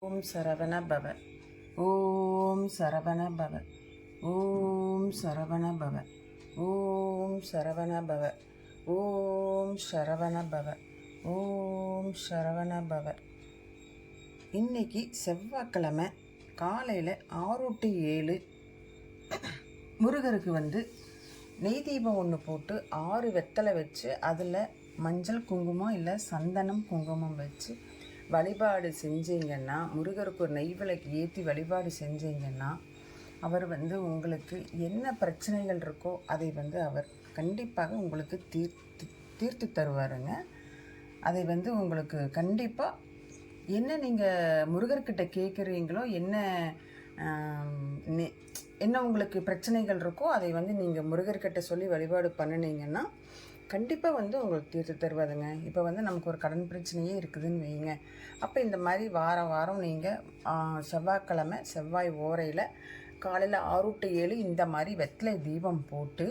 ஓம் சரவண பவ. ஓம் சரவண பவ. ஓம் சரவண பவ. ஓம் சரவண பவ. ஓம் சரவண பவ. ஓம் சரவண பவ. இன்னைக்கு செவ்வாய்க்கிழமை காலையில் 6 to 7 முருகருக்கு நெய் தீபம் ஒன்று போட்டு 6 வெத்தலை வச்சு அதில் மஞ்சள் குங்குமம் இல்லை சந்தனம் குங்குமம் வச்சு வழிபாடு செஞ்சீங்கன்னா, முருகருக்கு ஒரு நெய் விளக்கு ஏற்றி வழிபாடு செஞ்சீங்கன்னா, அவர் உங்களுக்கு என்ன பிரச்சனைகள் இருக்கோ அதை அவர் கண்டிப்பாக உங்களுக்கு தீர்த்து தருவாருங்க. அதை உங்களுக்கு கண்டிப்பாக என்ன நீங்கள் முருகர்கிட்ட கேட்குறீங்களோ, என்ன உங்களுக்கு பிரச்சனைகள் இருக்கோ அதை நீங்கள் முருகர்கிட்ட சொல்லி வழிபாடு பண்ணினீங்கன்னா கண்டிப்பாக உங்களுக்கு தீர்த்து தருவாதுங்க. இப்போ நமக்கு ஒரு கடன் பிரச்சனையே இருக்குதுன்னு வைங்க. அப்போ இந்த மாதிரி வாரம் நீங்கள் செவ்வாய்க்கிழமை செவ்வாய் ஓரையில் காலையில் 6 to 7 இந்த மாதிரி வெத்தலை தீபம் போட்டு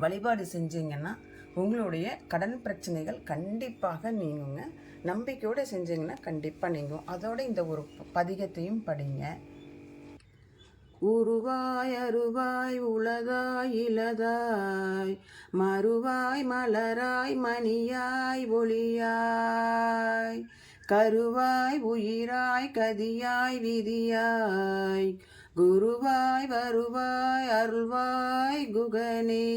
வழிபாடு செஞ்சீங்கன்னா உங்களுடைய கடன் பிரச்சனைகள் கண்டிப்பாக நீங்குங்க. நம்பிக்கையோடு செஞ்சீங்கன்னா கண்டிப்பாக நீங்கும். அதோடு இந்த ஒரு பதிகத்தையும் படிங்க. உருவாய் அருவாய் உளதாய் இலதாய் மறுவாய் மலராய் மணியாய் ஒளியாய் கருவாய் உயிராய் கதியாய் விதியாய் குருவாய் வருவாய் அருள்வாய் குகனே.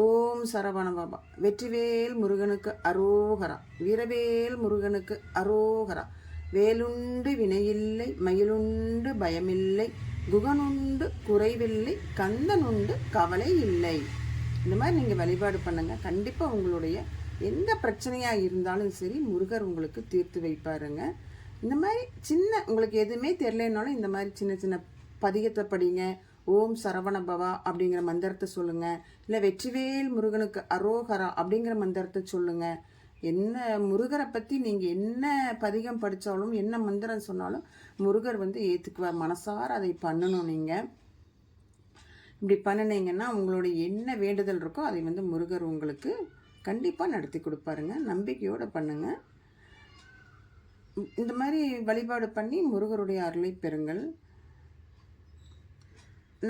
ஓம் சரவண பவ. வெற்றிவேல் முருகனுக்கு அரோகரா. வீரவேல் முருகனுக்கு அரோகரா. வேலுண்டு வினையில்லை மயிலுண்டு பயமில்லை குகனுண்டு குறைவில்லை கந்தனுண்டு கவலை இல்லை. இந்த மாதிரி நீங்கள் வழிபாடு பண்ணுங்கள். கண்டிப்பாக உங்களுடைய எந்த பிரச்சனையாக இருந்தாலும் சரி முருகர் உங்களுக்கு தீர்த்து வைப்பாருங்க. இந்த மாதிரி உங்களுக்கு எதுவுமே தெரியலனாலும் இந்த மாதிரி சின்ன சின்ன பதிகத்தை படிங்க. ஓம் சரவண பவா அப்படிங்கிற மந்திரத்தை சொல்லுங்கள். இல்லை வெற்றிவேல் முருகனுக்கு அரோகரா அப்படிங்கிற மந்திரத்தை சொல்லுங்கள். என்ன முருகரை பற்றி நீங்கள் என்ன பதிகம் படித்தாலும் என்ன மந்திரம் சொன்னாலும் முருகர் ஏற்றுக்குவார். மனசார அதை பண்ணணும். நீங்கள் இப்படி பண்ணினீங்கன்னா உங்களுடைய என்ன வேண்டுதல் இருக்கோ அதை முருகர் உங்களுக்கு கண்டிப்பாக நடத்தி கொடுப்பாருங்க. நம்பிக்கையோடு பண்ணுங்கள். இந்த மாதிரி வழிபாடு பண்ணி முருகருடைய அருளை பெறுங்கள்.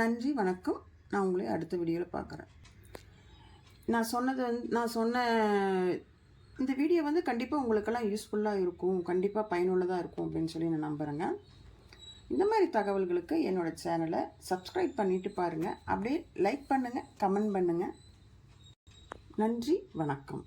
நன்றி, வணக்கம். நான் உங்களை அடுத்த வீடியோவில் பார்க்குறேன். நான் சொன்ன இந்த வீடியோ கண்டிப்பாக உங்களுக்கெல்லாம் யூஸ்ஃபுல்லாக இருக்கும், கண்டிப்பாக பயனுள்ளதாக இருக்கும் அப்படின்னு சொல்லி நான் நம்புகிறேங்க. இந்த மாதிரி தகவல்களுக்கு என்னோடய சேனலை சப்ஸ்கிரைப் பண்ணிவிட்டு பாருங்கள். அப்படியே லைக் பண்ணுங்கள், கமெண்ட் பண்ணுங்கள். நன்றி, வணக்கம்.